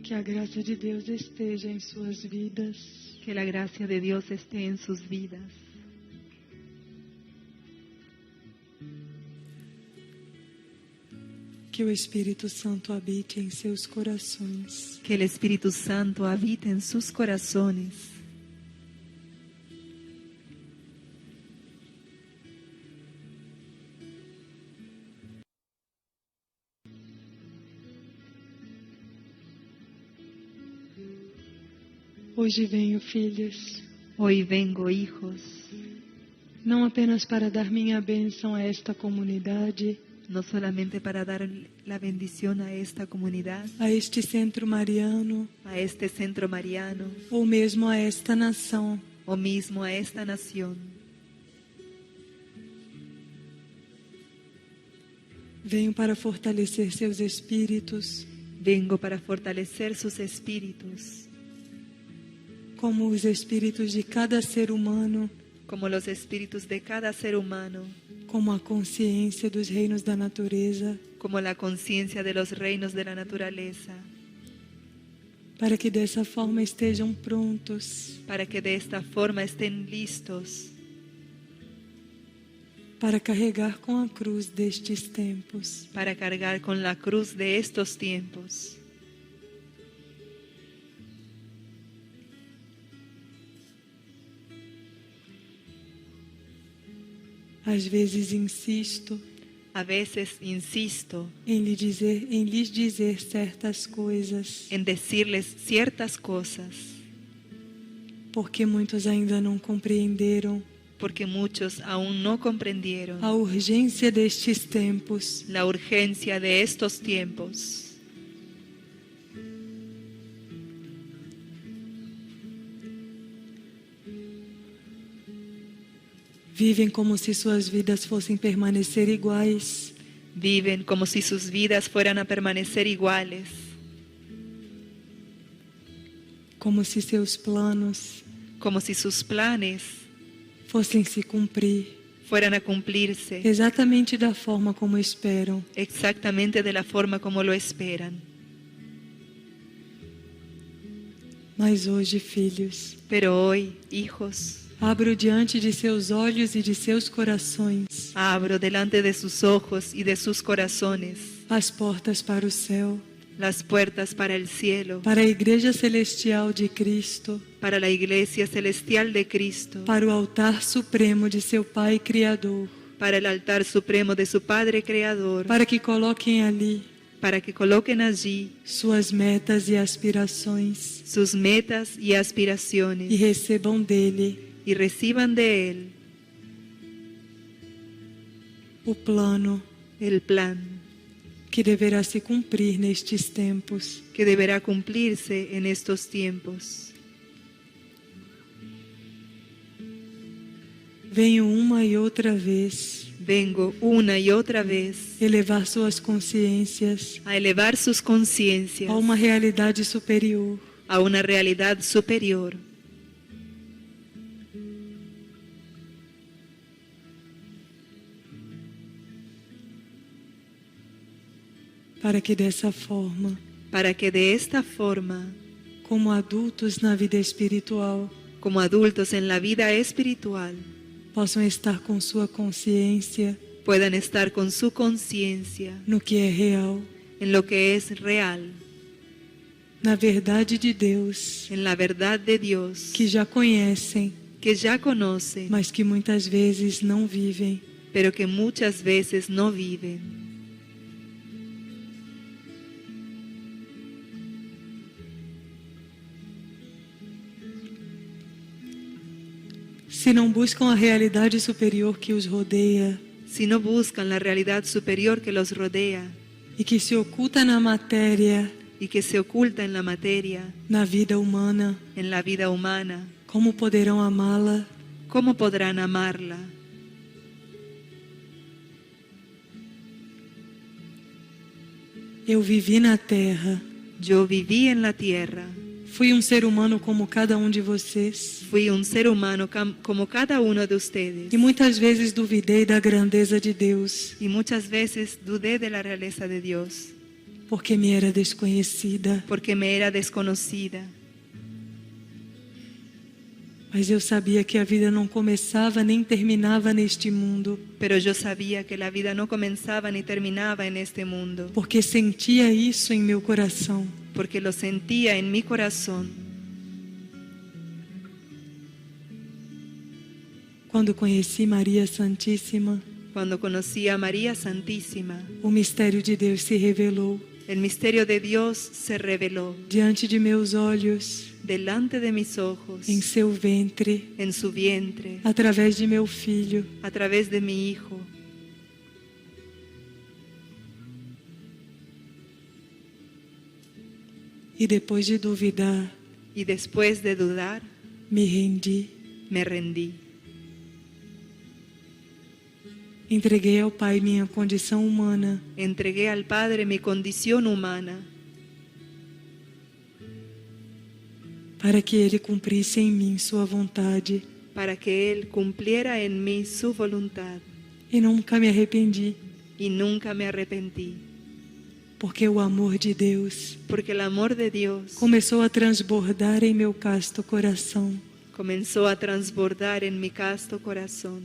Que a graça de Deus esteja em suas vidas. Que la gracia de Dios esté en sus vidas. Que o Espírito Santo habite em seus corações. Que el Espíritu Santo habite en sus corazones. Hoje venho, filhos, Hoy vengo, hijos, não apenas para dar minha bênção a esta comunidade, no solamente para dar la bendición a esta comunidad, a este centro mariano, a este centro mariano, ou mesmo a esta nação, o mismo a esta nación. venho para fortalecer seus espíritos, Vengo para fortalecer sus espíritus, como os espíritos de cada ser humano, como los espíritus de cada ser humano, como a consciência dos reinos da natureza, como la conciencia de los reinos de la naturaleza, para que dessa forma estejam prontos para que de esta forma estén listos para carregar com a cruz destes tempos. para cargar con la cruz de estos tiempos. Às vezes insisto A veces insisto em lhes dizer certas coisas, en decirles ciertas cosas, porque muitos ainda não compreenderam porque muchos aún no comprendieron a urgência destes tempos. la urgencia de estos tiempos. Vivem como se suas vidas fossem permanecer iguais, Viven como si sus vidas fueran a permanecer iguales, como se seus planos como si sus planes fossem se cumprir fueran a cumplirse exatamente da forma como esperam. exactamente de la forma como lo esperan. Mas hoje, filhos, Pero hoy, hijos, abro diante de seus olhos e de seus corações abro delante de sus ojos y de sus corazones as portas para o céu, las puertas para el cielo, para a Igreja Celestial de Cristo, para la iglesia celestial de Cristo, para o altar supremo de seu Pai Criador, para el altar supremo de su Padre Creador, para que coloquem ali para que coloquen allí suas metas e aspirações sus metas y e aspiraciones recebam dele y reciban de Él o plano el plan que deverá se cumprir nestes tempos. que deberá cumplirse en estos tiempos. Venho uma e outra vez Vengo una y otra vez elevar suas consciências a elevar sus conciencias a uma realidade superior, a una realidad superior, para que dessa forma, para que de esta forma, como adultos na vida espiritual, como adultos en la vida espiritual, possam estar com sua consciência puedan estar con su conciencia no que é real, en lo que es real, na verdade de Deus, en la verdad de Dios, que já conhecem, que ya conocen, mas que muitas vezes não vivem. pero que muchas veces no viven. Se não buscam a realidade superior que os rodeia Si no buscan la realidad superior que los rodea e que se oculta na matéria, y que se oculta en la materia, na vida humana, en la vida humana, como poderão amá-la? ¿cómo podrán amarla? Eu vivi na terra, Yo viví en la tierra, fui ser humano como cada de vocês fui un ser humano como cada uno de ustedes e muitas vezes duvidei da grandeza de Deus, y muchas veces dudé de la realeza de Dios, porque me era desconhecida. porque me era desconocida. Mas eu sabia que a vida não começava nem terminava neste mundo, Pero yo sabía que la vida no comenzaba ni terminaba en este mundo, porque sentia isso em meu coração. porque lo sentía en mi corazón. Quando conheci Maria Santíssima, Cuando conocí a María Santísima, o mistério de Deus se revelou el misterio de Dios se reveló diante de meus olhos, delante de mis ojos, em seu ventre, en su vientre, através de meu filho. a través de mi Hijo. E depois de duvidar, Y después de dudar, me rendi. me rendí. Entreguei ao Pai minha condição humana, Entregué al Padre mi condición humana para que Ele cumprisse em mim sua vontade. para que Él cumpliera en mí su voluntad. E nunca me arrependi, Y nunca me arrepentí, porque o amor de Deus porque el amor de Dios começou a transbordar em meu casto coração. comenzó a transbordar en mi casto corazón.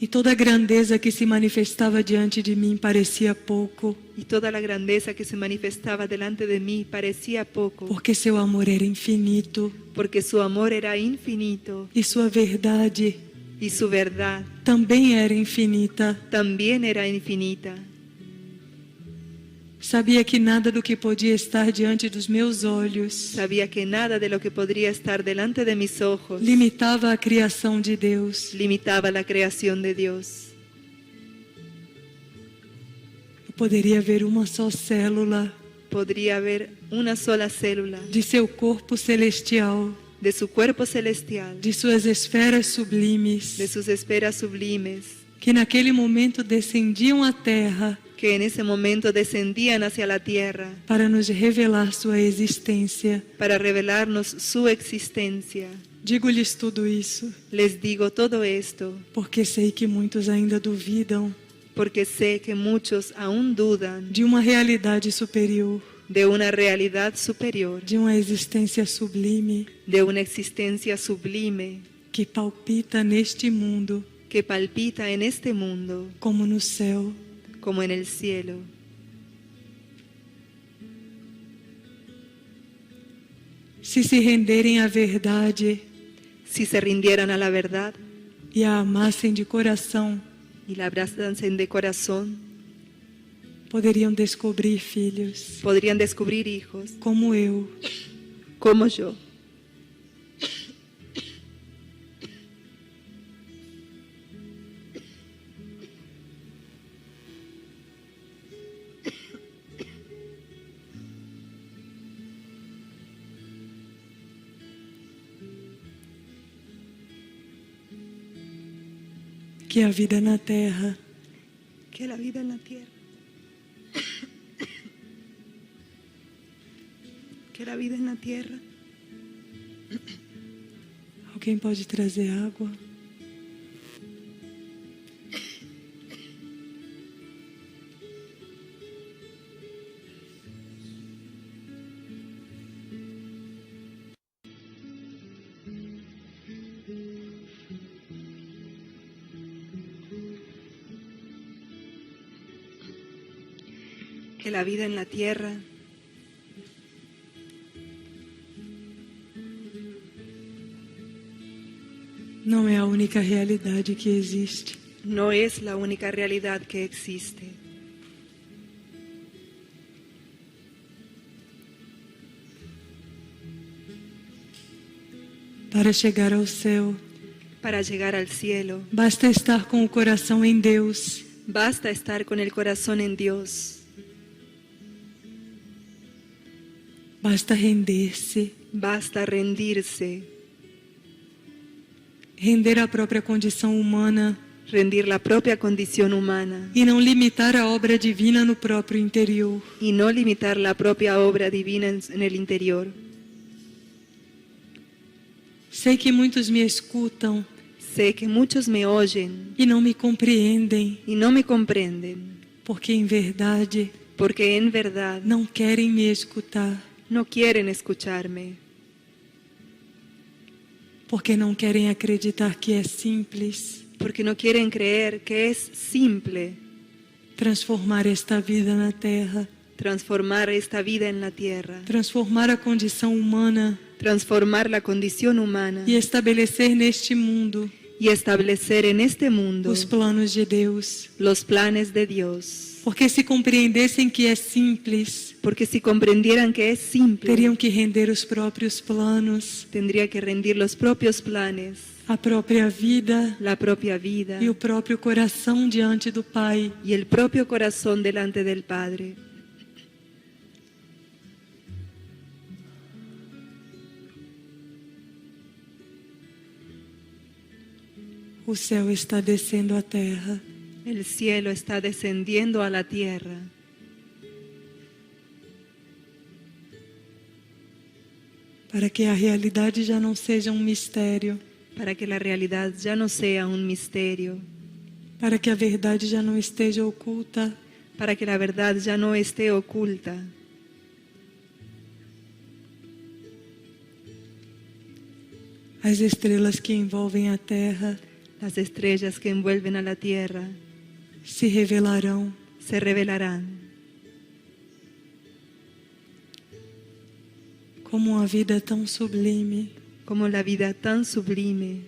E toda a grandeza que se manifestava diante de mim parecia pouco, Y toda la grandeza que se manifestaba delante de mí parecía poco, porque seu amor era infinito porque su amor era infinito e sua verdade y su verdad também era infinita. también era infinita. Sabia que nada do que podia estar diante dos meus olhos Sabía que nada de lo que podría estar delante de mis ojos limitava a criação de Deus. limitaba la creación de Dios. Eu poderia ver uma só célula Podría ver una sola célula de seu corpo celestial, de su cuerpo celestial, de suas esferas sublimes, de sus esferas sublimes, que naquele momento descendiam à terra que en ese momento descendían hacia la tierra para nos revelar sua existência. para revelarnos su existencia. Digo-lhes tudo isso Les digo todo esto porque sei que muitos ainda duvidam porque sé que muchos aún dudan de uma realidade superior, de una realidad superior, de uma existência sublime de una existencia sublime que palpita neste mundo que palpita en este mundo como no céu. como en el cielo. Se renderem à verdade Si se rindieran a la verdad e a amassem de coração, y la abrazasen de corazón, poderiam descobrir filhos podrían descubrir hijos como eu, como yo. que a vida na terra Que la vida en la tierra, que la vida en la tierra. Alguém pode trazer água? Que la vida en la tierra Não é a única realidade que existe. no es la única realidad que existe. Para chegar ao céu, Para llegar al cielo, basta estar com o coração em Deus. basta estar con el corazón en Dios. Basta render-se, Basta rendirse, render a própria condição humana rendir la propia condición humana e não limitar a obra divina no próprio interior. y no limitar la propia obra divina en el interior. Sei que muitos me escutam Sé que muchos me oyen e não me compreendem, y no me comprenden, porque em verdade porque en verdad não querem me escutar, no quieren escucharme, porque não querem acreditar que é simples porque no quieren creer que es simple transformar esta vida na terra, transformar esta vida en la tierra, transformar a condição humana transformar la condición humana e estabelecer neste mundo y establecer en este mundo os planos de Deus. los planes de Dios. Porque se compreendessem que é simples, Porque si comprendieran que es simple, teriam que render os próprios planos, tendría que rendir los propios planes, a própria vida la propia vida e o próprio coração diante do Pai. y el propio corazón delante del Padre. O céu está descendo à terra. El cielo está descendiendo a la tierra Para que a realidade já não seja um mistério, para que la realidad ya no sea un misterio, para que a verdade já não esteja oculta, para que la verdad ya no esté oculta. as estrelas que envolvem a terra Las estrellas que envuelven a la tierra se revelarão. se revelarán Como uma vida tão sublime, como la vida tan sublime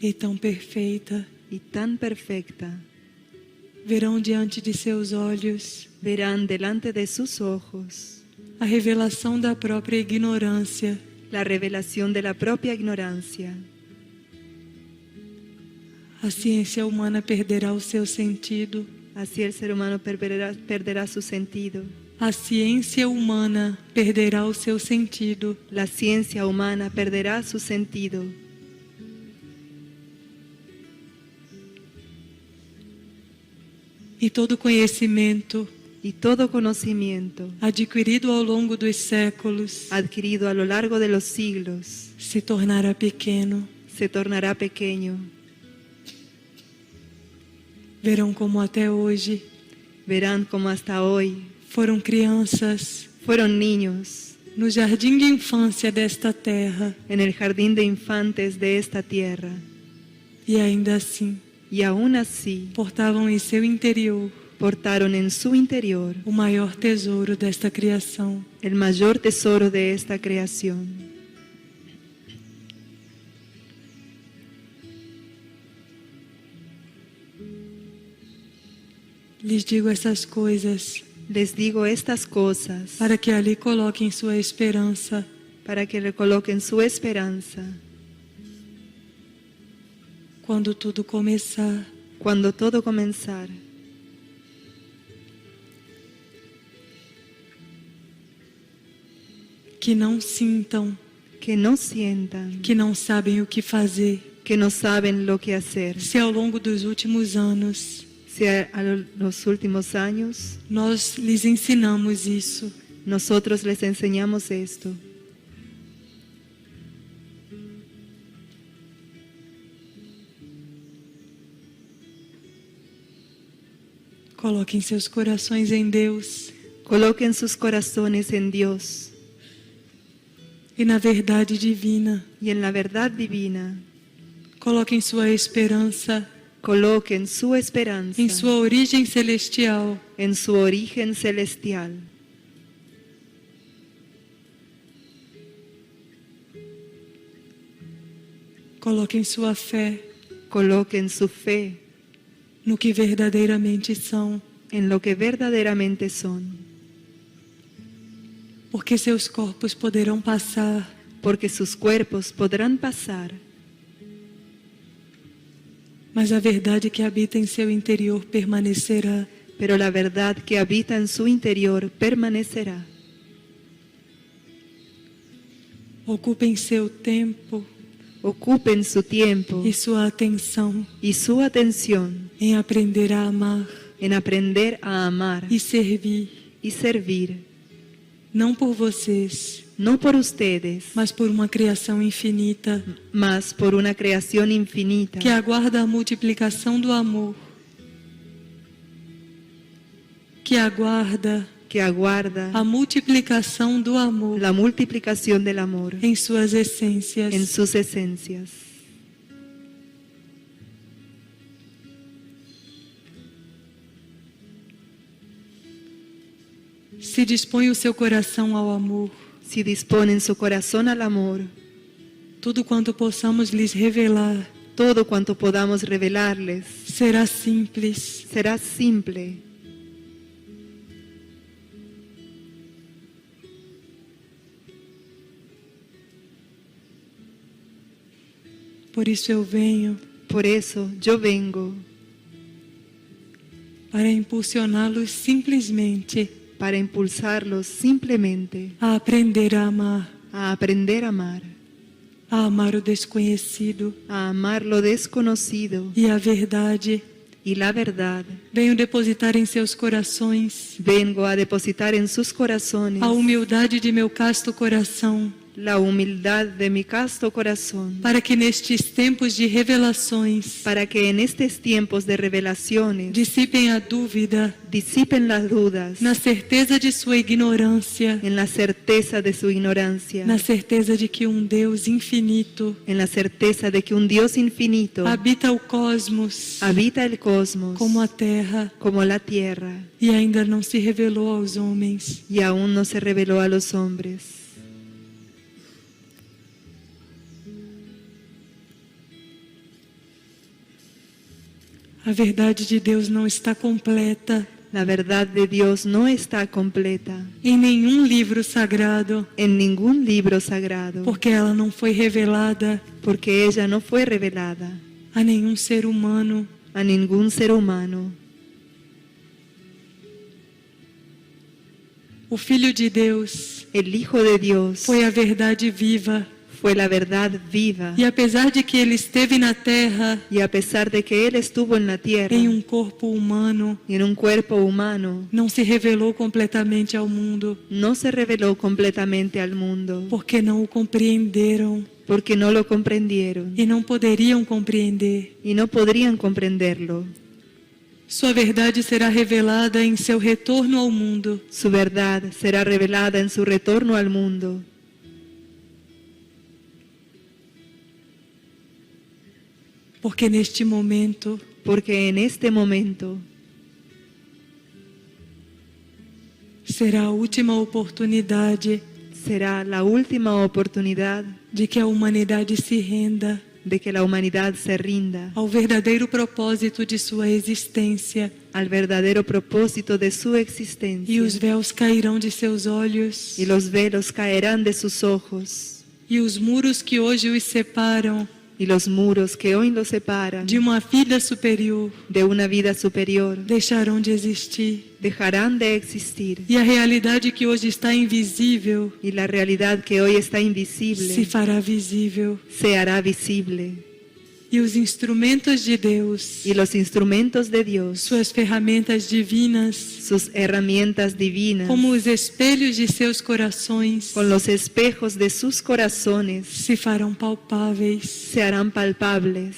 e tão perfeita, y tan perfecta. verão diante de seus olhos Verán delante de sus ojos a revelação da própria ignorância, la revelación de la propia ignorancia. a ciência humana perderá o seu sentido, Así el ser humano perderá su sentido. a ciência humana perderá o seu sentido, La ciencia humana perderá su sentido. e todo conhecimento Y todo conocimiento adquirido ao longo dos séculos adquirido a lo largo de los siglos se tornará pequeno. se tornará pequeño. Verão como até hoje Verán como hasta hoy foram crianças fueron niños no jardim de infância desta terra en el jardín de infantes de esta tierra e ainda assim y aún así portavam em seu interior portaron en su interior o maior tesouro desta criação. el mayor tesoro de esta creación. Lhes digo essas coisas Les digo estas cosas para que ali coloquem sua esperança, para que le coloquen su esperanza quando tudo começar. cuando todo comenzar. Que não sintam, Que no sientan, que não sabem o que fazer. que no saben lo que hacer. Se ao longo dos últimos anos Si los últimos años nós lhes ensinamos isso, nosotros les enseñamos esto, coloquem seus corações em Deus coloquen sus corazones en Dios e na verdade divina. y en la verdad divina. Coloquem sua esperança Coloquen su esperanza em sua origem celestial, en su origen celestial. coloquem sua fé Coloquen su fe no que verdadeiramente são, en lo que verdaderamente son, porque seus corpos poderão passar, porque sus cuerpos podrán pasar, mas a verdade que habita em seu interior permanecerá. pero la verdad que habita en su interior permanecerá. Ocupem seu tempo Ocupen su tiempo e sua atenção y su atención em aprender a amar en aprender a amar e servir, y servir, não por vocês, no por ustedes, mas por uma criação infinita mas por una creación infinita que aguarda a multiplicação do amor, que aguarda que aguarda a multiplicação do amor la multiplicación del amor em suas essências. en sus esencias. Se dispõe o seu coração ao amor, Si disponen su corazón al amor, tudo quanto possamos lhes revelar todo cuanto podamos revelarles será simples, será simple. por isso eu venho Por eso yo vengo para impulsioná-los simplesmente para impulsarlos simplemente a aprender a aprender a amar o desconhecido amar lo desconocido e a verdade. y la verdad. Venho depositar em seus corações Vengo a depositar en sus corazones a humildade de meu casto coração, la humildad de mi casto corazón, para que nestes tempos de revelações para que en estos tiempos de revelaciones dissipem a dúvida disipen las dudas, na certeza de sua ignorância, en la certeza de su ignorancia, na certeza de que Deus infinito en la certeza de que un Dios infinito habita o cosmos habita el cosmos como a terra como la tierra e ainda não se revelou aos homens. y aún no se reveló a los hombres. A verdade de Deus não está completa La verdad de Dios no está completa em nenhum livro sagrado, en ningún libro sagrado, porque ela não foi revelada porque ella no fue revelada a nenhum ser humano. a ningún ser humano. O Filho de Deus El Hijo de Dios foi a verdade viva, fue la verdad viva, e apesar de que ele esteve na terra y a pesar de que Él estuvo en la tierra em corpo humano, y en un cuerpo humano, não se revelou completamente ao mundo, no se reveló completamente al mundo, porque não o compreenderam porque no lo comprendieron e não poderiam compreender. y no podrían comprenderlo. Sua verdade será revelada em seu retorno ao mundo, Su verdad será revelada en su retorno al mundo, porque neste momento porque en este momento será a última oportunidade será la última oportunidad de que a humanidade se renda de que la humanidad se rinda ao verdadeiro propósito de sua existência, al verdadero propósito de su existencia, e os véus cairão de seus olhos, y los velos caerán de sus ojos, e os muros que hoje os separam y los muros que hoy los separan de uma vida superior de una vida superior deixarão de existir, dejarán de existir, e a realidade que hoje está invisível y la realidad que hoy está se invisible fará visível, se hará visible, e os instrumentos de Deus, y los instrumentos de Dios, suas ferramentas divinas, sus herramientas divinas, como os espelhos de seus corações, con los espejos de sus corazones, se farão palpáveis. se harán palpables.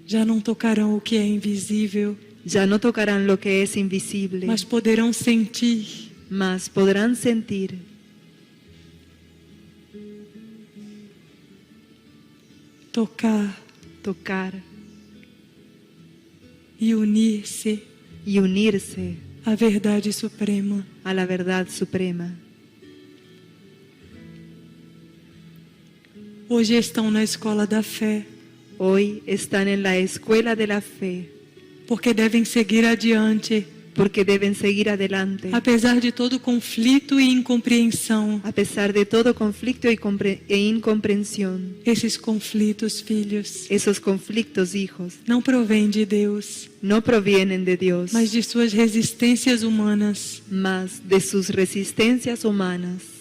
Já não tocarão o que é invisível, Ya no tocarán lo que es invisible, mas poderão sentir mas podrán sentir, tocar e unir-se y unirse à verdade suprema. a la verdad suprema. Hoje estão na escola da fé, Hoy están en la escuela de la fe, porque devem seguir adiante, porque deben seguir adelante, apesar de todo conflito e incompreensão. a pesar de todo conflicto e incomprensión. Esses conflitos, filhos, Esos conflictos, hijos, não provêm de Deus, no provienen de Dios, mas de suas resistências humanas. mas de sus resistencias humanas.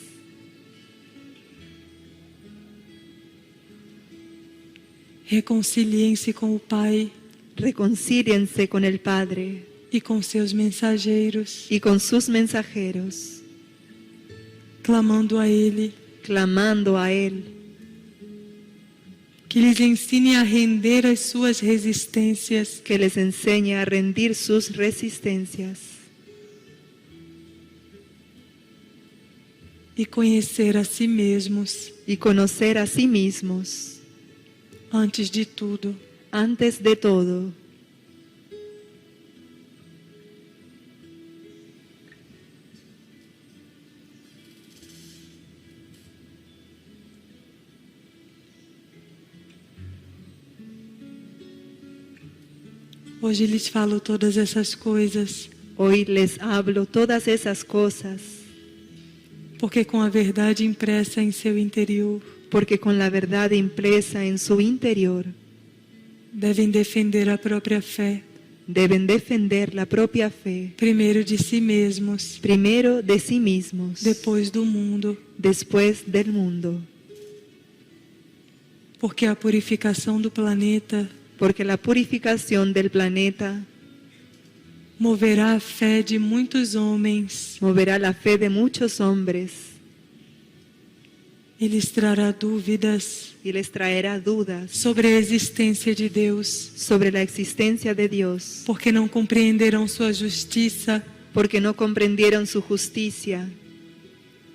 Reconciliem-se com o Pai, Reconcíliense con el Padre, e com seus mensageiros, y con sus mensajeros, clamando a Ele, clamando a Él, que lhes ensine a render as suas resistências, que les enseñe a rendir sus resistencias e conhecer a si mesmos, y conocer a sí mismos, antes de tudo. antes de todo. Hoje lhes falo todas essas coisas, Hoy les hablo todas esas cosas, porque com a verdade impressa em seu interior, porque con la verdad impresa en su interior, devem defender a própria fé, deben defender la propia fe, primeiro de si mesmos, primero de sí mismos, depois do mundo, después del mundo, porque a purificação do planeta porque la purificación del planeta moverá a fé de muitos homens moverá la fe de muchos hombres e lhes trará dúvidas y les traerá dudas sobre a existência de Deus, sobre la existencia de Dios, porque não compreenderão sua justiça, porque no comprendieron su justicia,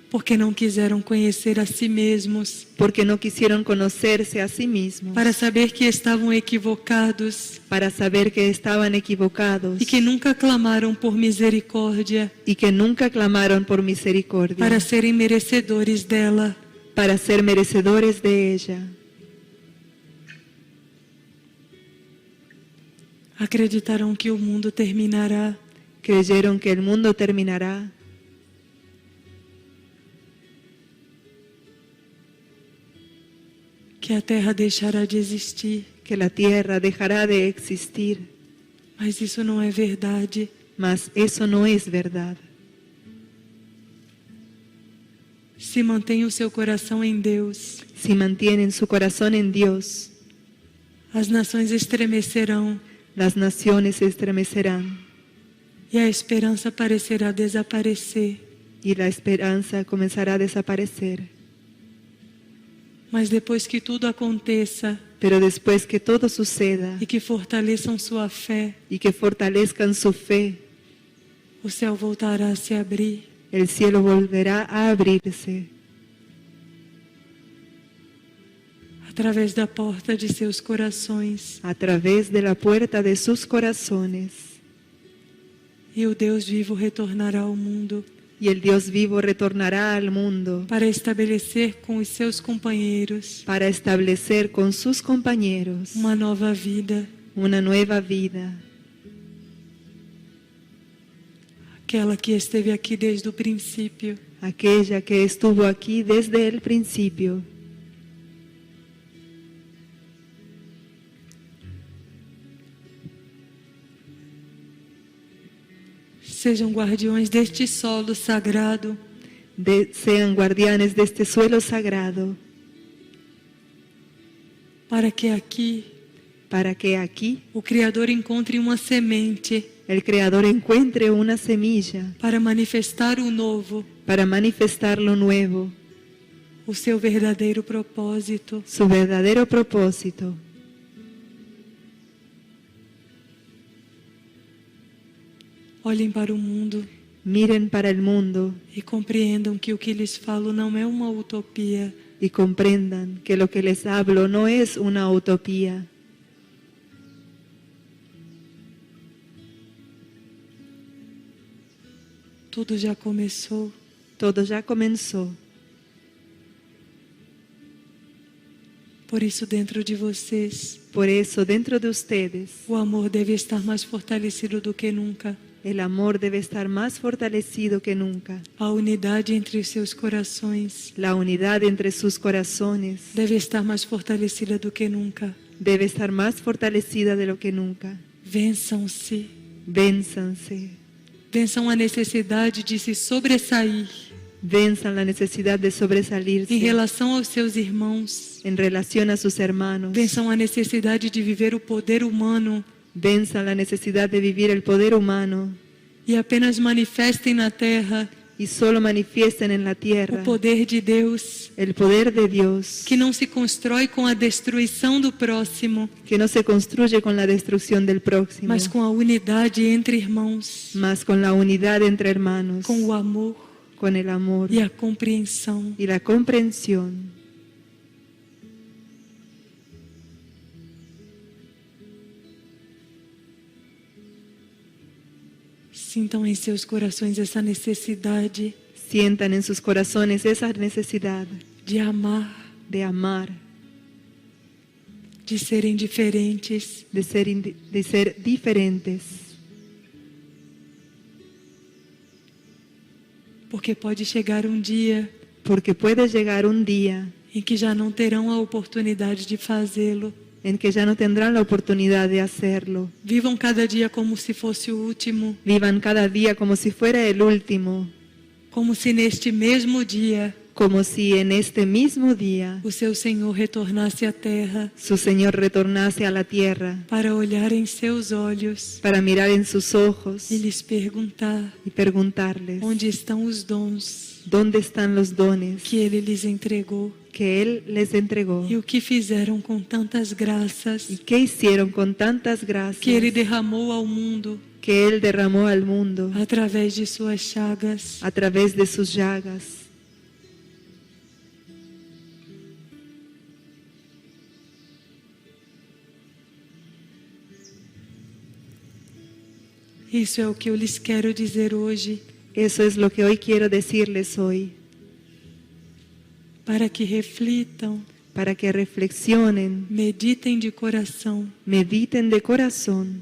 porque não quiseram conhecer a si mesmos, porque no quisieron conocerse a sí mismos, para saber que estavam equivocados para saber que estaban equivocados e que nunca clamaram por misericórdia y que nunca clamaron por misericordia para serem merecedores dela. para ser merecedores de ella. Acreditarão que o mundo terminará, Creyeron que el mundo terminará, que a terra deixará de existir, que la tierra dejará de existir, mas isso não é verdade. mas eso no es verdad. Se mantenha o seu coração em Deus, Si mantienen su corazón en Dios, as nações estremecerão las naciones se estremecerán e a esperança parecerá desaparecer. y la esperanza comenzará a desaparecer. Mas depois que tudo aconteça Pero después que todo suceda e que fortaleçam sua fé, y que fortalezcan su fe, o céu voltará a se abrir el cielo volverá a abrirse através da porta de seus corações, a través de la puerta de sus corazones e o Deus vivo retornará ao mundo y el Dios vivo retornará al mundo para estabelecer com os seus companheiros para establecer con sus compañeros uma nova vida, una nueva vida, aquela que esteve aqui desde o princípio, aquella que estuvo aquí desde el principio. Sejam guardiões deste solo sagrado, Sean guardianes de este suelo sagrado, para que aqui para que aquí o Criador encontre uma semente el Creador encuentre una semilla para manifestar o novo, para manifestar lo nuevo, o seu verdadeiro propósito. su verdadero propósito. Olhem para o mundo Miren para el mundo e compreendam que o que lhes falo não é uma utopia, y comprendan que lo que les hablo no es una utopía. tudo já começou. Todo ya comenzó. Por isso, dentro de vocês, Por eso, dentro de ustedes, o amor deve estar mais fortalecido do que nunca. el amor debe estar más fortalecido que nunca. A unidade entre os seus corações La unidad entre sus corazones deve estar mais fortalecida do que nunca. debe estar más fortalecida de lo que nunca. Vençam-se. Vénzanse. Vençam a necessidade de se sobressair Venzan la necesidad de sobresalirse em relação aos seus irmãos. en relación a sus hermanos. Vençam a necessidade de viver o poder humano venzan la necesidad de vivir el poder humano e apenas manifestem na terra y solo manifiesten en la o tierra poder de Deus, el poder de Dios, que não se constrói com a destruição do próximo, que no se construye con la destrucción del próximo, mas com a unidade entre irmãos, más con la unidad entre hermanos, com o amor con el amor e a compreensão. y la comprensión. Sintam em seus corações essa necessidade Sientan en sus corazones esa necesidad de amar, de amar, de serem diferentes, de ser diferentes, porque pode chegar um dia porque puede llegar un día em que já não terão a oportunidade de fazê-lo. en que ya no tendrán la oportunidad de hacerlo. Vivam cada dia como se fosse o último, Vivan cada día como si fuera el último, como se neste mesmo dia como si en este mismo día o seu Senhor retornasse à terra su Señor retornase a la tierra para olhar em seus olhos para mirar en sus ojos e lhes perguntar y preguntarles onde estão os dons dónde están los dones que Ele lhes entregou que Él les entregó e o que fizeram com tantas graças y qué hicieron con tantas gracias que Ele derramou ao mundo que Él derramó al mundo através de suas chagas. a través de sus llagas. Isso é o que eu lhes quero dizer hoje, Eso es lo que hoy quiero decirles hoy, para que reflitam, para que reflexionen, meditem de coração mediten de corazón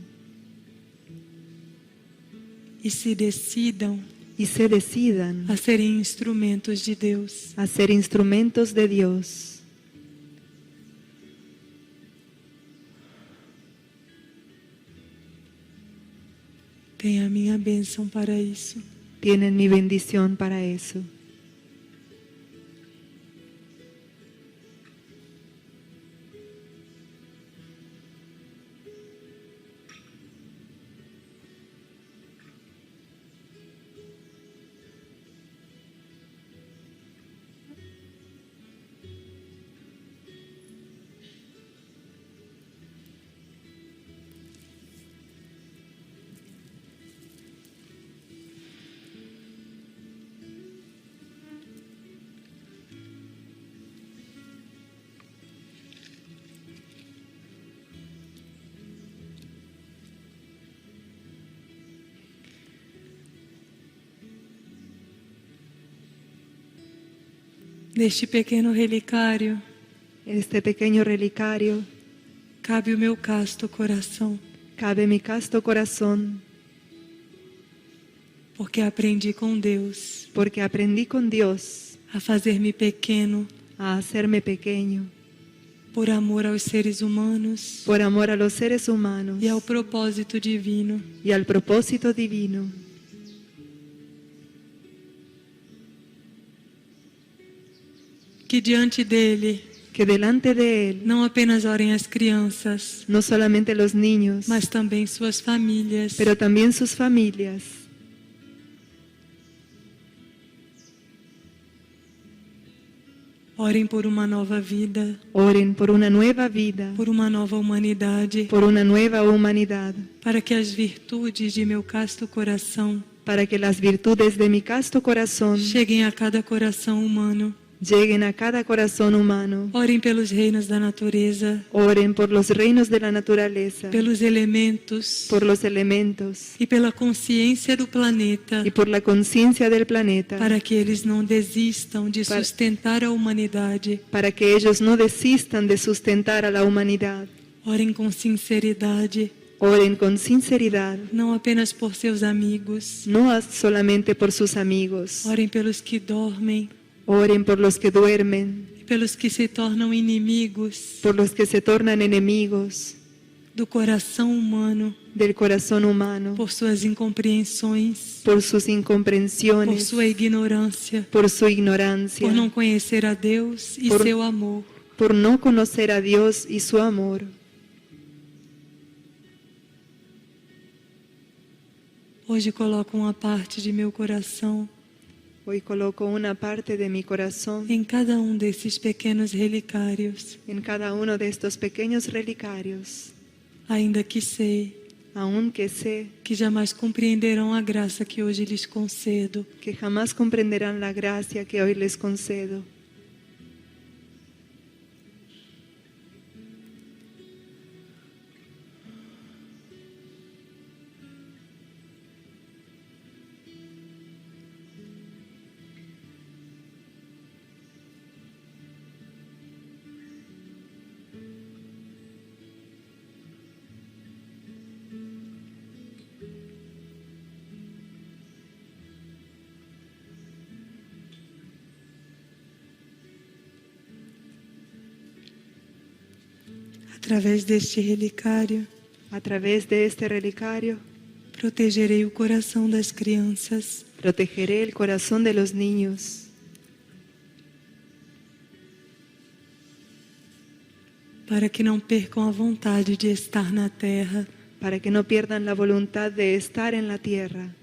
e se decidam y se decidan a serem instrumentos de Deus. a ser instrumentos de Dios. Tenha a minha bênção para isso. Tienen mi bendición para eso. Neste pequeno relicário En este pequeño relicario cabe o meu casto coração, cabe mi casto corazón, porque aprendi com Deus porque aprendí con Dios a fazer-me pequeno a hacerme pequeño por amor aos seres humanos por amor a los seres humanos e ao propósito divino. y al propósito divino. Que diante dele Que delante de Él não apenas orem as crianças, no solamente los niños, mas também suas famílias, pero también sus familias. orem por uma nova vida, Oren por una nueva vida, por uma nova humanidade, por una nueva humanidad, para que as virtudes de meu casto coração para que las virtudes de mi casto corazón cheguem a cada coração humano. lleguen a cada corazón humano. Orem pelos reinos da natureza, Oren por los reinos de la naturaleza, pelos elementos por los elementos e pela consciência do planeta, y por la conciencia del planeta, para que eles não desistam de Para- sustentar a humanidade. para que ellos no desistan de sustentar a la humanidad. Orem com sinceridade, Oren con sinceridad, não apenas por seus amigos. no solamente por sus amigos. Orem pelos que dormem, Oren por los que duermen, pelos que se tornam inimigos por los que se tornan enemigos do coração humano, del corazón humano, por suas incompreensões, por sus por incomprensiones, sua ignorância, por su ignorancia, por não conhecer a Deus e Por- seu amor. por no conocer a Dios y su amor. Hoje coloco uma parte de meu coração Hoy coloco una parte de mi corazón em cada um desses pequenos relicários, en cada uno de estos pequeños relicarios, ainda que sei aunque sé que jamais compreenderão a graça que hoje lhes concedo. que jamás comprenderán la gracia que hoy les concedo. Através deste relicário, A través de este relicario, protegerei o coração das crianças, protegeré el corazón de los niños, para que não percam a vontade de estar na terra para que no pierdan la voluntad de estar en la tierra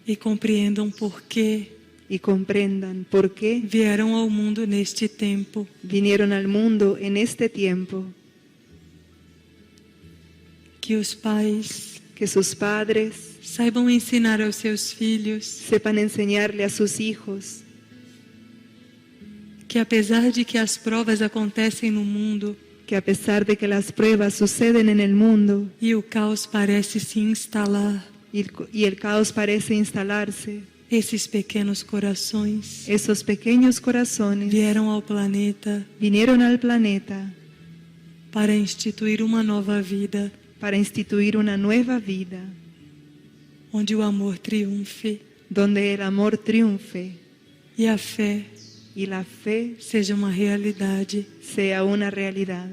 e compreendam por que y comprendan por qué vieram ao mundo neste tempo. vinieron al mundo en este tiempo, Que os pais que sus padres saibam ensinar aos seus filhos sepan enseñarle a sus hijos que, apesar de que as provas acontecem no mundo que a pesar de que las pruebas suceden en el mundo e o caos parece se instalar, y el caos parece instalarse, esses pequenos corações esos pequeños corazones vieram ao planeta vinieron al planeta para instituir uma nova vida, para instituir una nueva vida, onde o amor triunfe donde el amor triunfe e a fé y la fe seja uma realidade. sea una realidad.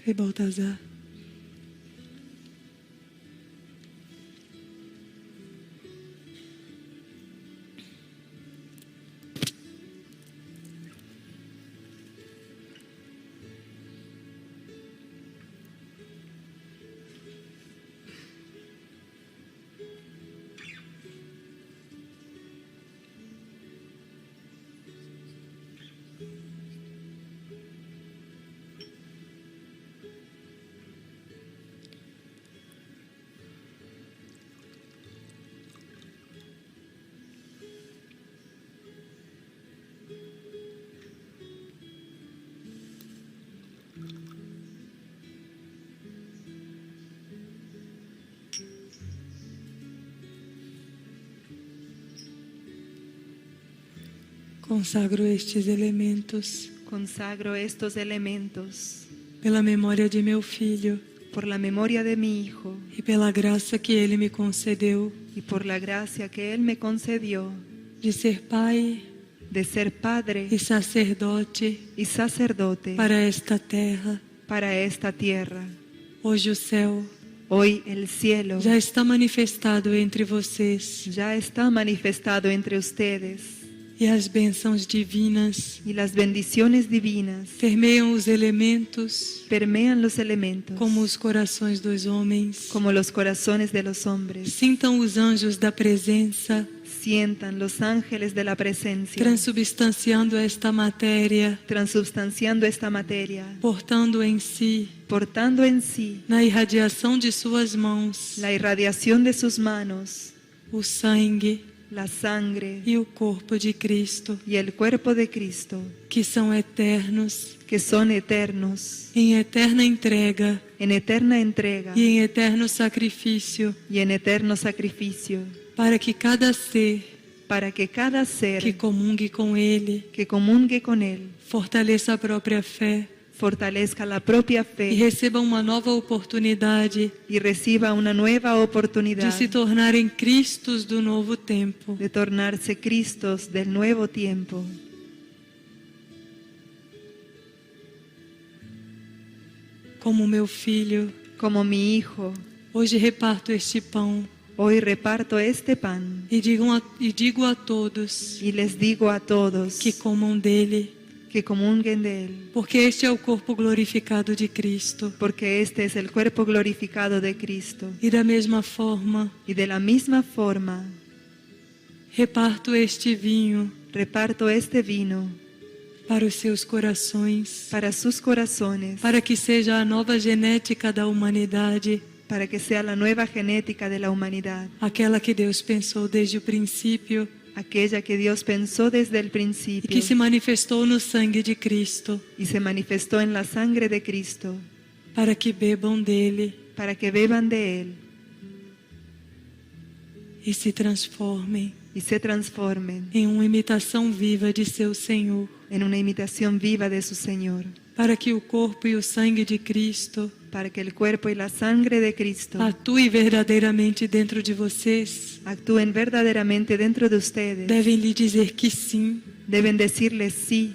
Rei Baltazar, consagro estes elementos Consagro estos elementos pela memória de meu filho por la memoria de mi hijo e pela graça que ele me concedeu y por la gracia que él me concedió de ser pai de ser padre e sacerdote y sacerdote para esta terra. para esta tierra. Hoje o céu Hoy el cielo já está manifestado entre vocês ya está manifestado entre ustedes e as bênçãos divinas y las bendiciones divinas permeiam os elementos permean los elementos como os corações dos homens. como los corazones de los hombres. Sintam os anjos da presença Sientan los ángeles de la presencia transubstanciando esta matéria, transubstanciando esta materia, portando em si, portando en sí na irradiação de suas mãos, la irradiación de sus manos, o sangue la sangre e o corpo de Cristo, y el cuerpo de Cristo, que são eternos, que son eternos, em eterna entrega en eterna entrega e em eterno sacrifício, y en eterno sacrificio, para que cada ser para que cada ser que comungue com Ele que comulgue con Él fortaleça a própria fé fortalezca la propia e fe receba uma nova oportunidade y reciba una nueva de oportunidad se tornarem Cristos do novo tempo. de tornarse Cristos del nuevo tiempo. Como meu filho, Como mi hijo, hoje reparto este pão Hoy reparto este pan e digo a todos y les digo a todos que comam dele, que comunguen de él, porque este é o corpo glorificado de Cristo. porque este es el cuerpo glorificado de Cristo. E da mesma forma, Y de la misma forma, reparto este vinho reparto este vino para os seus corações, para sus corazones, para que seja a nova genética da humanidade, para que sea la nueva genética de la humanidad, aquela que Deus pensou desde o princípio aquella que Dios pensó desde el e principio que se manifestou no sangue de Cristo, y se manifestó en la sangre de Cristo, para que bebam dele para que beban de él e se transformem y se transformen em uma imitação viva de seu Senhor, en una imitación viva de su Señor, para que o corpo e o sangue de Cristo para que el cuerpo y la sangre de Cristo atue verdadeiramente dentro de vocês. actúen verdaderamente dentro de ustedes. Devem lhe dizer que sim Deben decirle sí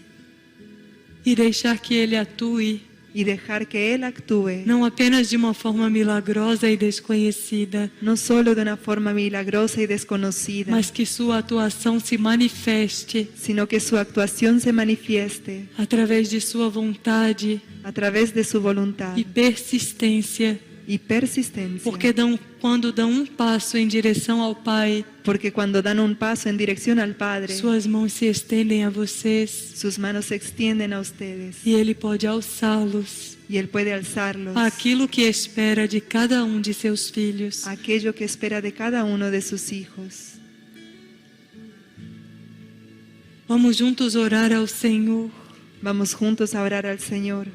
e deixar que ele atue, y dejar que Él actúe, não apenas de uma forma milagrosa e desconhecida, no solo de una forma milagrosa y desconocida, mas que sua atuação se manifeste sino que su actuación se manifieste através de sua vontade a través de su voluntad e persistência, y persistencia. porque quando dão um passo em direção ao Pai, Porque cuando dan un paso en dirección al Padre, suas mãos se estendem a vocês sus manos se extienden a ustedes e Ele pode alçá-los y Él puede alzarlos àquilo que espera de cada um de seus filhos. a aquello que espera de cada uno de sus hijos. Vamos juntos orar ao Senhor Vamos juntos a orar al Señor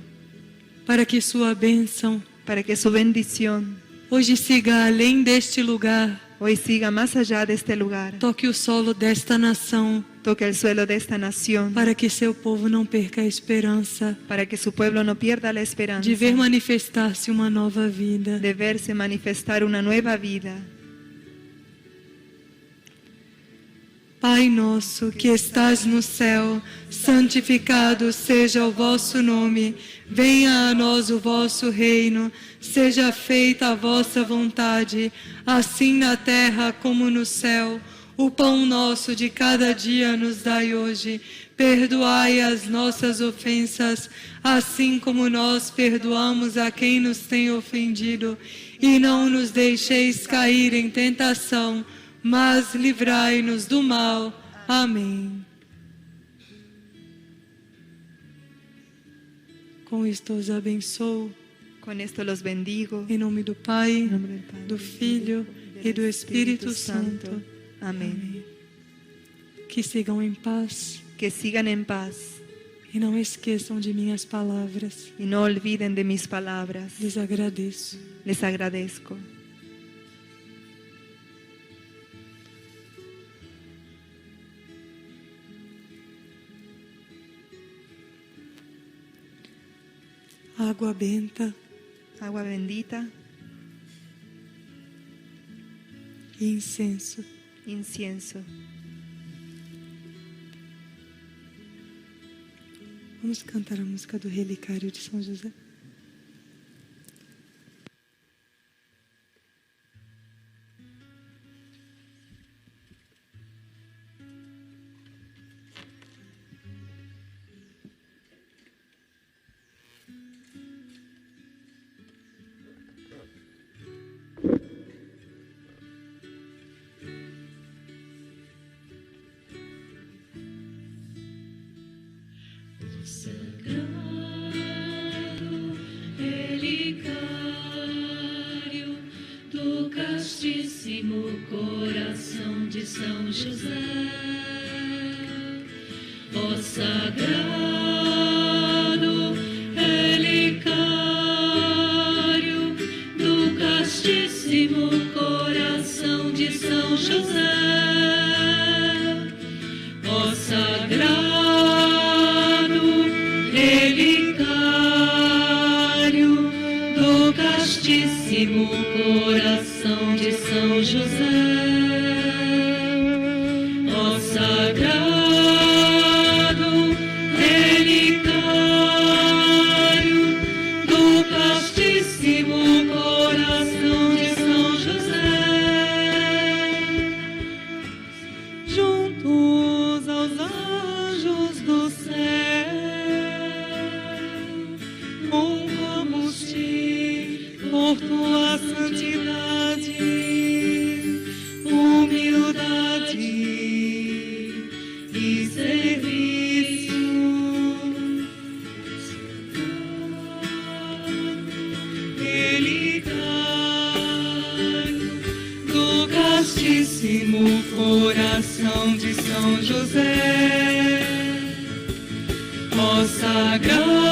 para que sua bênção para que su bendición hoje siga além deste lugar, hoy siga más allá de este lugar, toque o solo desta nação, toque el suelo de esta nación, para que seu povo não perca a esperança para que su pueblo no pierda la esperanza de ver manifestar-se uma nova vida. de verse manifestar una nueva vida. Pai nosso que estás no céu, santificado seja o vosso nome. Venha a nós o vosso reino. Seja feita a vossa vontade, assim na terra como no céu. O pão nosso de cada dia nos dai hoje. Perdoai as nossas ofensas, assim como nós perdoamos a quem nos tem ofendido. E não nos deixeis cair em tentação, mas livrai-nos do mal. Amém. Com isto os abençoo, Con esto los bendigo. em nome do Pai, En nombre del Padre, do Filho e do Espírito Santo. Amén. Que sigam em paz Que sigan en paz e não esqueçam de minhas palavras. y no olviden de mis palabras. Lhes agradeço. Les agradezco. Água benta Agua bendita, e incenso. incienso. Vamos cantar a música do Relicário de São José. Sagrado relicário do castíssimo coração de São José, ó sagrado relicário do castíssimo coração de São José, ó sagrado relicário do castíssimo coração de São José, ó sagrado relicário do castíssimo coração de São José, e serviço. Relicário do Castíssimo Coração de São José, ó Sagrado